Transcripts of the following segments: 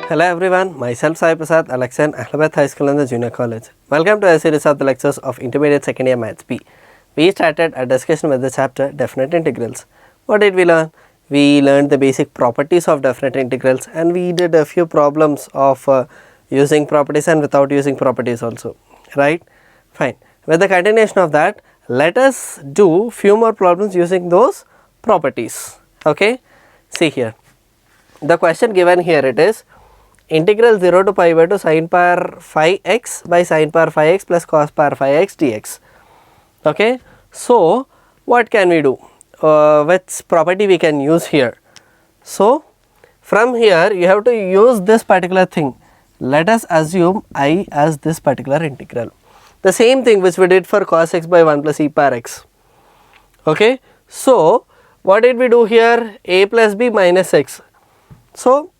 Hello everyone, myself Sai Prasad, a lecturer in Ahmedabad High School and the Junior College. Welcome to a series of the lectures of Intermediate Second Year Maths B. We started a discussion with the chapter Definite Integrals. What did we learn? We learned the basic properties of definite integrals and we did a few problems of using properties and without using properties also, right? Fine. With the continuation of that, let us do few more problems using those properties. Okay? See here. The question given here it is integral 0 to pi by 2 sin power phi x by sin power phi x plus cos power phi x dx. Okay. So, what can we do? Which property we can use here? So, from here you have to use this particular thing. Let us assume I as this particular integral. The same thing which we did for cos x by 1 plus e power x. Okay. So, what did we do here? A plus b minus x. So,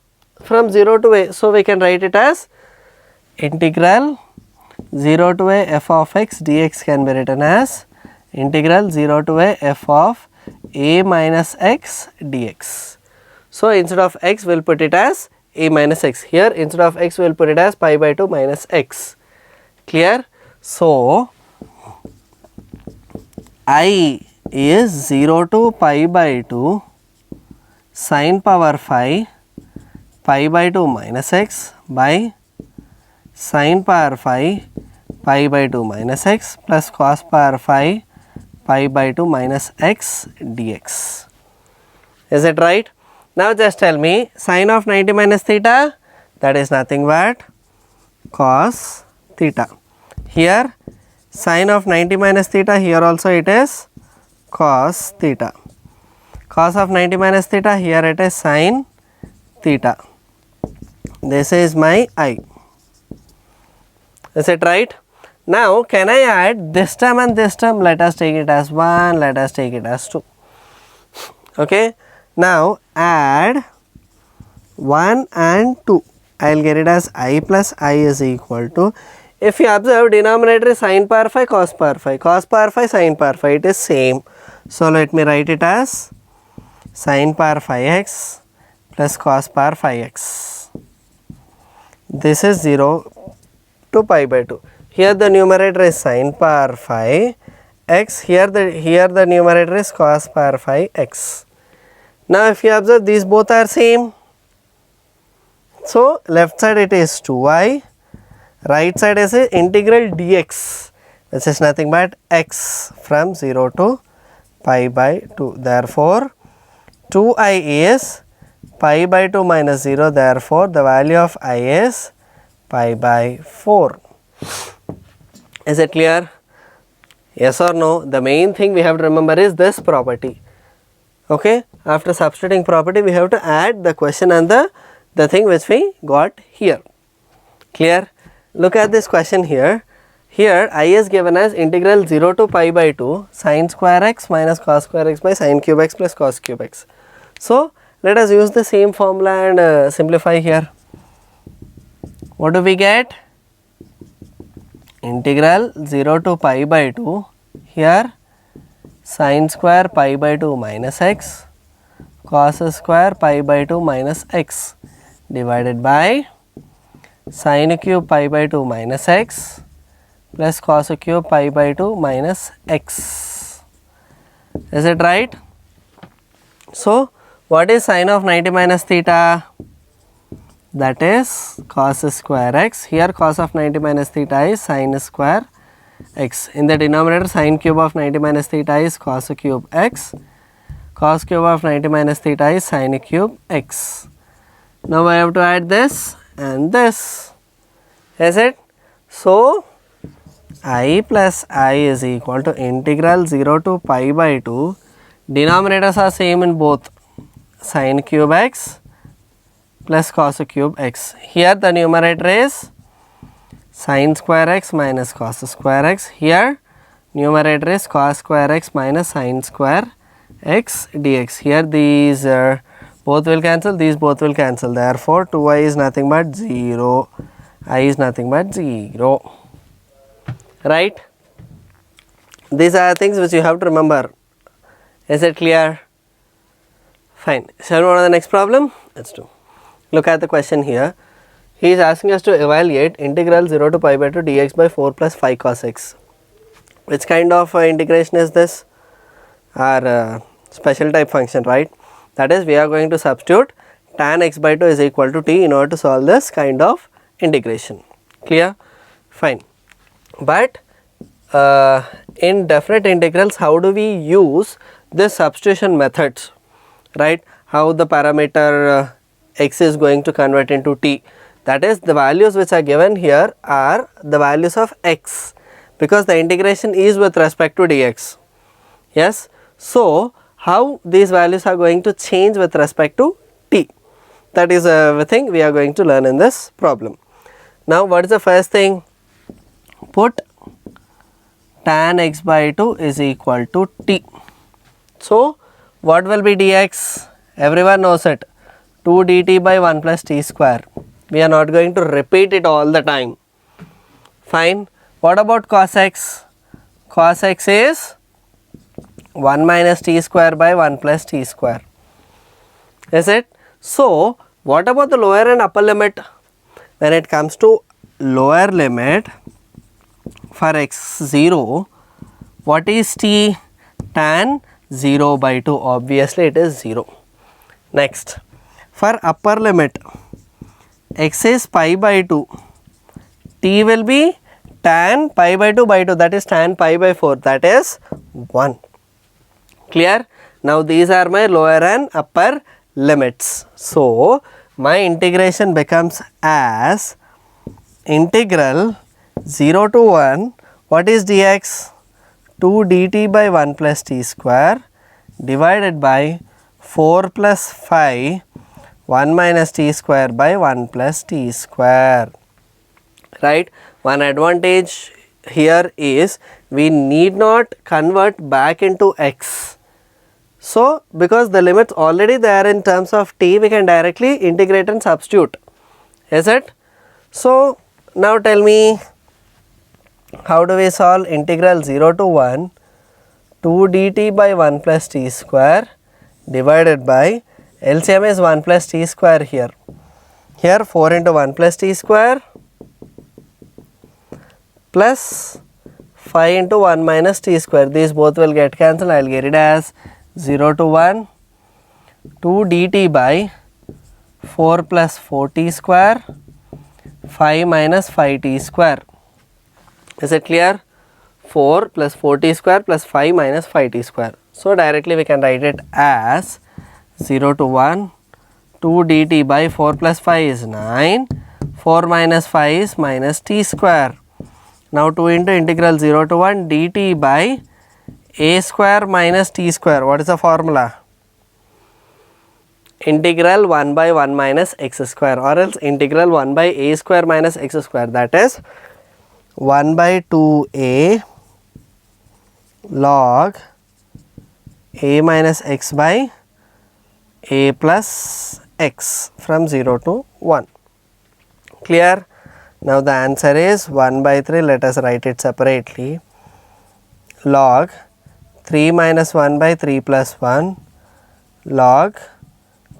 from 0 to a, so we can write it as integral 0 to a f of x dx can be written as integral 0 to a f of a minus x dx. So, instead of x we will put it as a minus x. Here instead of x we will put it as pi by 2 minus x. Clear? So, I is 0 to pi by 2 sin power phi pi by 2 minus x by sin power phi pi by 2 minus x plus cos power phi pi by 2 minus x dx. Is it right? Now just tell me sin of 90 minus theta, that is nothing but cos theta. Here sin of 90 minus theta, here also it is cos theta. Cos of 90 minus theta, here it is sin theta. This is my I. Is it right? Now, can I add this term and this term? Let us take it as 1, let us take it as 2. Okay. Now, add 1 and 2. I will get it as I plus I is equal to, if you observe, denominator is sin power phi, cos power phi. Cos power phi, sin power phi, it is same. So, let me write it as sin power phi x plus cos power phi x. This is 0 to pi by 2. Here the numerator is sin power phi x, here the numerator is cos power phi x. Now, if you observe, these both are same. So, left side it is 2i, right side is a integral dx, which is nothing but x from 0 to pi by 2. Therefore, 2i is pi by 2 minus 0, therefore, the value of I is pi by 4. Is it clear? Yes or no? The main thing we have to remember is this property. Okay. After substituting property, we have to add the question and the thing which we got here. Clear? Look at this question here. Here I is given as integral 0 to pi by 2 sin square x minus cos square x by sin cube x plus cos cube x. So, let us use the same formula and simplify here. What do we get? Integral 0 to pi by 2, here sin square pi by 2 minus x, cos square pi by 2 minus x divided by sin cube pi by 2 minus x plus cos cube pi by 2 minus x. Is it right? So, what is sin of 90 minus theta? That is cos square x. Here cos of 90 minus theta is sin square x. In the denominator, sin cube of 90 minus theta is cos cube x. Cos cube of 90 minus theta is sin cube x. Now, I have to add this and this. Is it? So, I plus I is equal to integral 0 to pi by 2. Denominators are same in both, sin cube x plus cos cube x. Here the numerator is sin square x minus cos square x. Here numerator is cos square x minus sin square x dx. Here these both will cancel, these both will cancel. Therefore, 2i is nothing but 0, I is nothing but 0. Right? These are things which you have to remember. Is it clear? Fine. Shall we move on to the next problem? Let's do. Look at the question here. he is asking us to evaluate integral 0 to pi by 2 dx by 4 plus 5 cos x. Which kind of integration is this? Our special type function, right? That is, we are going to substitute tan x by 2 is equal to t in order to solve this kind of integration. Clear? Fine. But in definite integrals, how do we use this substitution methods, right? How the parameter x is going to convert into t. That is, the values which are given here are the values of x, because the integration is with respect to dx. Yes. So, how these values are going to change with respect to t, that is everything we are going to learn in this problem. Now, what is the first thing? Put tan x by 2 is equal to t. So, what will be dx? Everyone knows it, 2 dt by 1 plus t square. We are not going to repeat it all the time. Fine. What about cos x? Cos x is 1 minus t square by 1 plus t square. Is it? So, what about the lower and upper limit? When it comes to lower limit for x0, what is t? Tan 0 by 2, obviously it is 0. Next, for upper limit, x is pi by 2, t will be tan pi by 2 by 2, that is tan pi by 4, that is 1. Clear? Now, these are my lower and upper limits. So, my integration becomes as integral 0 to 1, what is dx? 2 dt by 1 plus t square divided by 4 plus 5 1 minus t square by 1 plus t square. Right? One advantage here is we need not convert back into x. So, because the limits already there in terms of t, we can directly integrate and substitute. Is it? So, now tell me, how do we solve integral 0 to 1 2 dt by 1 plus t square divided by LCM is 1 plus t square here. Here 4 into 1 plus t square plus 5 into 1 minus t square. These both will get cancelled. I will get it as 0 to 1 2 dt by 4 plus 4t square 5 minus 5t square. Is it clear? 4 plus 4t square plus 5 minus 5t square. So, directly we can write it as 0 to 1 2 dt by 4 plus 5 is 9, 4 minus 5 is minus t square. Now, 2 into integral 0 to 1 dt by a square minus t square. What is the formula? Integral 1 by 1 minus x square, or else integral 1 by a square minus x square, that is 1 by 2a log a minus x by a plus x from 0 to 1. Clear? Now, the answer is 1 by 3, let us write it separately, log 3 minus 1 by 3 plus 1 log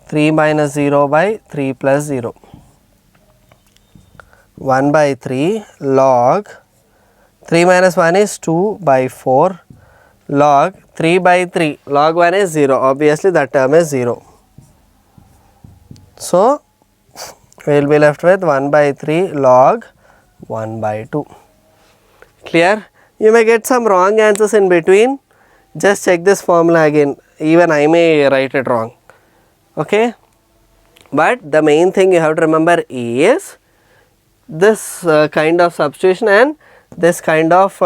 3 minus 0 by 3 plus 0. 1 by 3 log 3 minus 1 is 2 by 4 log 3 by 3, log 1 is 0, obviously that term is 0. So, we will be left with 1 by 3 log 1 by 2. Clear? You may get some wrong answers in between. Just check this formula again, even I may write it wrong. Okay? But the main thing you have to remember is this kind of substitution and this kind of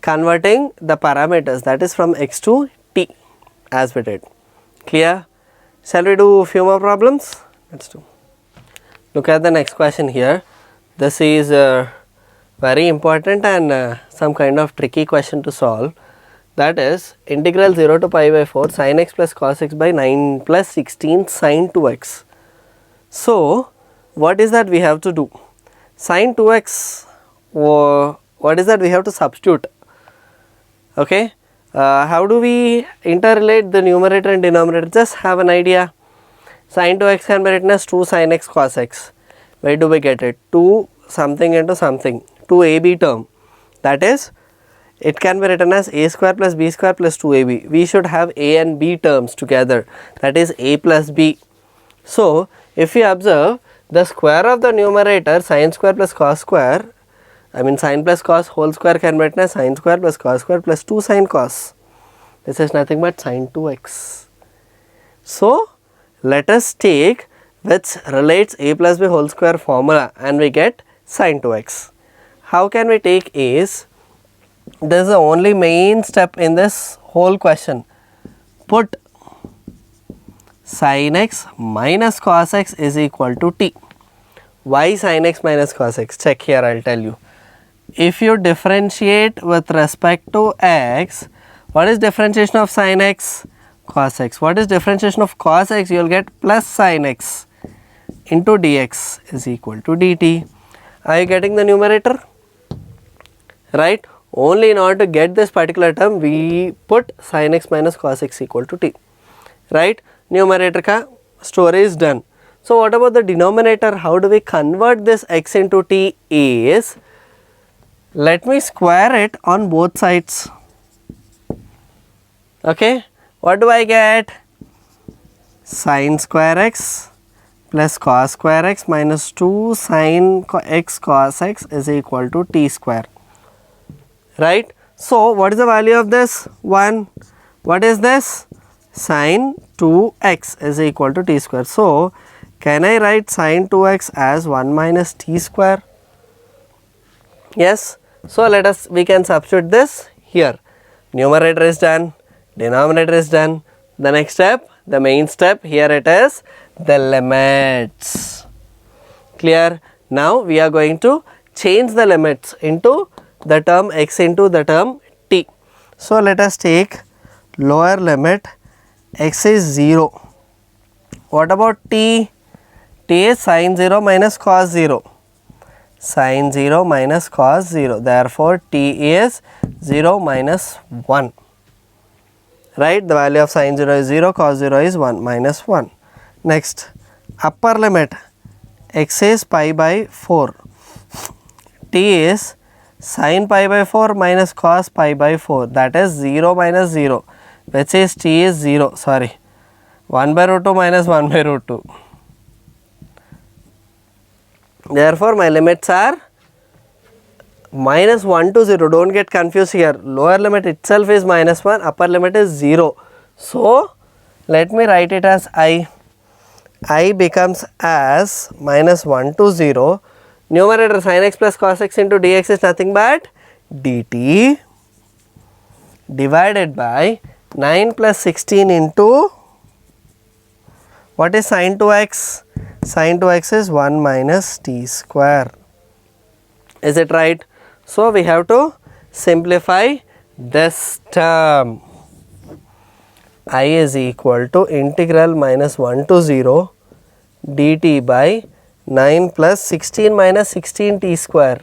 converting the parameters, that is from x to t as we did. Clear? Shall we do a few more problems? Let's do. Look at the next question here. This is very important and some kind of tricky question to solve. That is integral 0 to pi by 4 sin x plus cos x by 9 plus 16 sin 2x. So, what is that we have to do? Sin 2x, what is that we have to substitute? Okay. How do we interrelate the numerator and denominator? Just have an idea. Sin 2x can be written as 2 sin x cos x. Where do we get it? 2 something into something, 2ab term, that is, it can be written as a square plus b square plus 2ab. We should have a and b terms together, that is a plus b. So if you observe, the square of the numerator sin square plus cos square, I mean sin plus cos whole square can be written as sin square plus cos square plus 2 sin cos. This is nothing but sin 2x. So let us take which relates a plus b whole square formula and we get sin 2x. How can we take a's? This is the only main step in this whole question. Put sin x minus cos x is equal to t. Why sin x minus cos x? Check here, I will tell you. If you differentiate with respect to x, what is differentiation of sin x? Cos x. What is differentiation of cos x? You will get plus sin x into dx is equal to dt. Are you getting the numerator? Right? Only in order to get this particular term, we put sin x minus cos x equal to t. Right? Numerator ka story is done. So what about the denominator? How do we convert this x into t? Is, let me square it on both sides. Okay, what do I get? Sin square x plus cos square x minus 2 sin x cos x is equal to t square. Right? So what is the value of this? 1. What is this? Sin 2x is equal to t square. So can I write sin 2x as 1 minus t square? Yes. So we can substitute this here. Numerator is done, denominator is done. The next step, the main step, here it is, the limits. Clear? Now we are going to change the limits into the term x into the term t. So let us take lower limit, x is 0. What about t? T is sin 0 minus cos 0. Sin 0 minus cos 0. Therefore, t is 0 minus 1. Right? The value of sin 0 is 0, cos 0 is 1, minus 1. Next, upper limit, x is pi by 4. T is sin pi by 4 minus cos pi by 4, that is 0 minus 0, which is t is 0, sorry, 1 by root 2 minus 1 by root 2. Therefore, my limits are minus 1 to 0, do not get confused here, lower limit itself is minus 1, upper limit is 0. So, let me write it as I becomes as minus 1 to 0, numerator sin x plus cos x into dx is nothing but dt divided by 9 plus 16 into, what is sin 2x? Sin 2x is 1 minus t square. Is it right? So, we have to simplify this term. I is equal to integral minus 1 to 0 dt by 9 plus 16 minus 16 t square.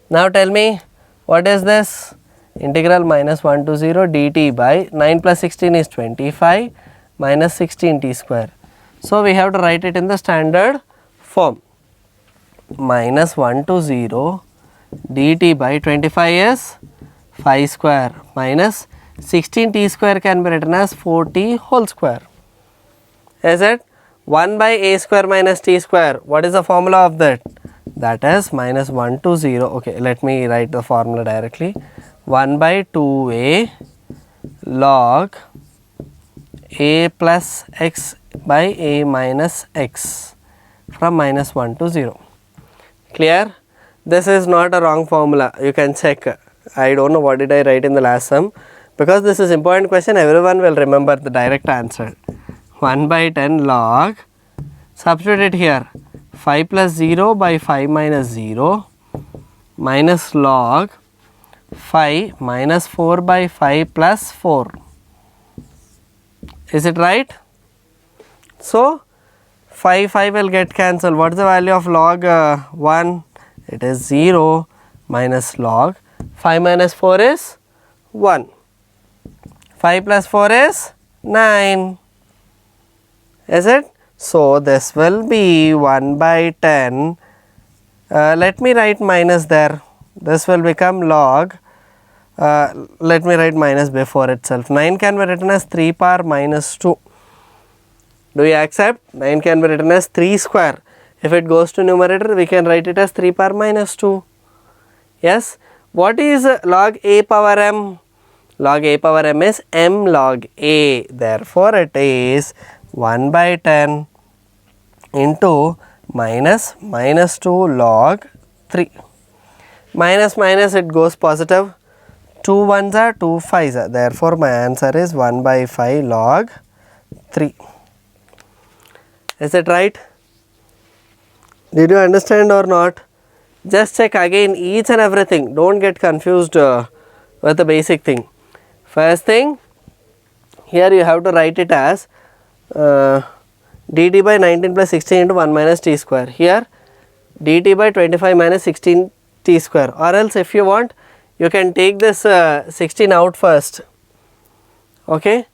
Now tell me, what is this? Integral minus 1 to 0 dt by 9 plus 16 is 25 minus 16 t square. So we have to write it in the standard form. Minus 1 to 0 dt by 25 is 5 square minus 16 t square can be written as 4t whole square. Is it? 1 by a square minus t square, what is the formula of that? That is minus 1 to 0, okay, let me write the formula directly. 1 by 2a log a plus x by a minus x from minus 1 to 0. Clear? This is not a wrong formula, you can check. I don't know what did I write in the last sum, because this is important question, everyone will remember the direct answer. 1 by 10 log, substitute it here, 5 plus 0 by 5 minus 0 minus log 5 minus 4 by 5 plus 4. Is it right? So 5 will get cancelled. What is the value of log 1? It is 0 minus log 5 minus 4 is 1. 5 plus 4 is 9. Is it? So this will be 1 by 10. Let me write minus there. This will become log. Let me write minus before itself. 9 can be written as 3 power minus 2. Do you accept? 9 can be written as 3 square. If it goes to numerator, we can write it as 3 power minus 2. Yes. What is log a power m? Log a power m is m log a. Therefore, it is 1 by 10 into minus 2 log 3. Minus it goes positive. 2 ones are 2 fives are. Therefore, my answer is 1 by 5 log 3. Is it right? Did you understand or not? Just check again each and everything. Don't get confused with the basic thing. First thing, here you have to write it as dt by 19 plus 16 into 1 minus t square. Here dt by 25 minus 16 t square, or else if you want you can take this 16 out first. Okay,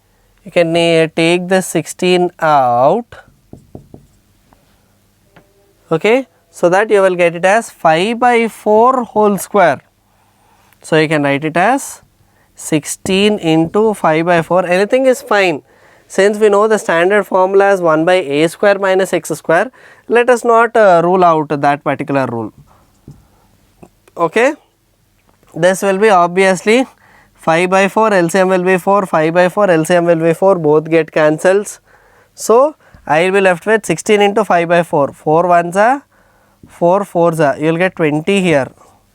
you can take this 16 out. Okay, so that you will get it as 5 by 4 whole square. So you can write it as 16 into 5 by 4. Anything is fine. Since we know the standard formula is 1 by a square minus x square, let us not rule out that particular rule. Okay, this will be obviously 5 by 4, LCM will be 4, 5 by 4, LCM will be 4, both get cancels. So I will be left with 16 into 5 by 4, 4 ones are 4 fours are, you will get 20 here,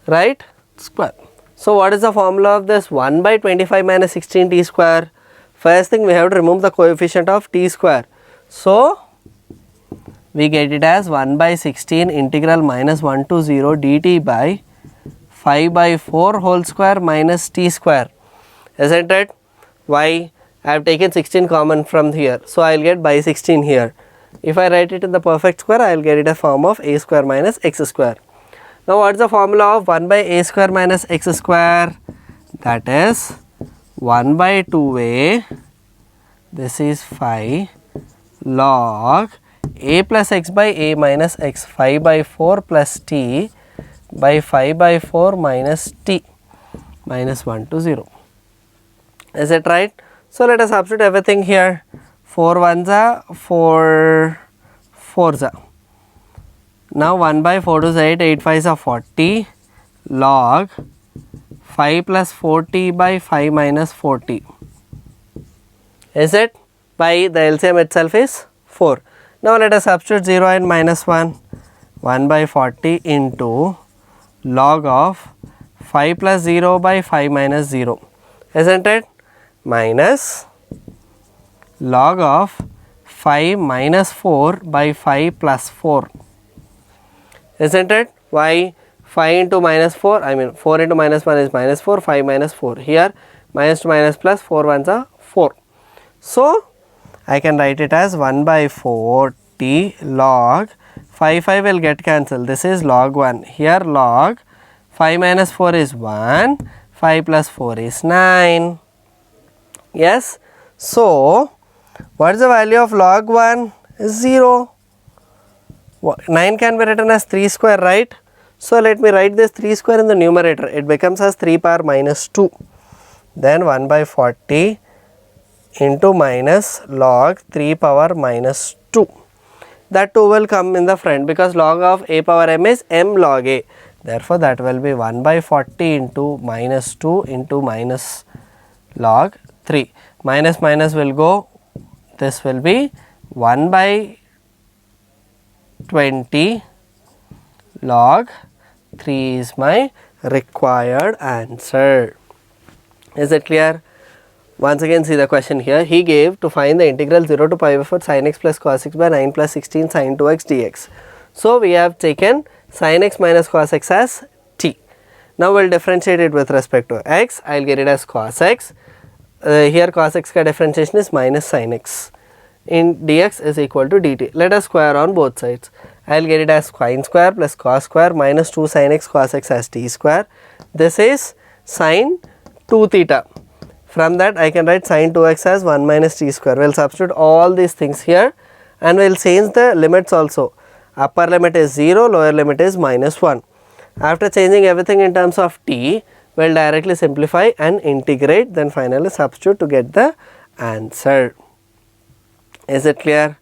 right, square. So what is the formula of this 1 by 25 minus 16 t square? First thing we have to remove the coefficient of t square. So we get it as 1 by 16 integral minus 1 to 0 dt by 5 by 4 whole square minus t square. Isn't it? Why? I have taken 16 common from here. So I will get by 16 here. If I write it in the perfect square, I will get it a form of a square minus x square. Now what is the formula of 1 by a square minus x square? That is 1 by 2a, this is 5 log a plus x by a minus x, 5 by 4 plus t by 5 by 4 minus t minus 1 to 0. Is it right? So let us substitute everything here. 4 ones are 4 fours are. Now 1 by 4 to 8, 8 fives are 40 log 5 plus 40 by 5 minus 40. Is it? By the LCM itself is 4. Now let us substitute 0 and minus 1. 1 by 40 into log of 5 plus 0 by 5 minus 0. Isn't it? Minus log of 5 minus 4 by 5 plus 4. Isn't it? Why? 5 into minus 4, I mean 4 into minus 1 is minus 4, 5 minus 4. Here minus to minus plus 4 ones are 4. So I can write it as 1 by 40 log 5 will get cancelled. This is log 1. Here log 5 minus 4 is 1, 5 plus 4 is 9. Yes. So what is the value of log 1? Is 0. 9 can be written as 3 square, right? So let me write this 3 square in the numerator. It becomes as 3 power minus 2. Then 1 by 40 into minus log 3 power minus 2. That 2 will come in the front because log of a power m is m log a. Therefore, that will be 1 by 40 into minus 2 into minus log 3. Minus minus will go. This will be 1 by 20 log 3 is my required answer. Is it clear? Once again see the question here. He gave to find the integral 0 to pi by 4 sin x plus cos x by 9 plus 16 sin 2x dx. So we have taken sin x minus cos x as t. Now we will differentiate it with respect to x. I will get it as cos x. Here cos x ka differentiation is minus sin x. In dx is equal to dt. Let us square on both sides. I will get it as sin square plus cos square minus 2 sin x cos x as t square. This is sin 2 theta. From that I can write sin 2x as 1 minus t square. We will substitute all these things here. and we will change the limits also. Upper limit is 0, lower limit is minus 1. After changing everything in terms of t, we will directly simplify and integrate, then finally substitute to get the answer. Is it clear?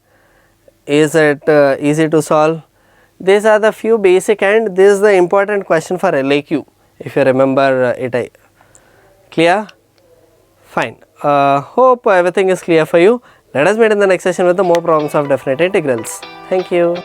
Is it easy to solve? These are the few basic, and this is the important question for LAQ, if you remember it. Clear? Fine. Hope everything is clear for you. Let us meet in the next session with the more problems of definite integrals. Thank you.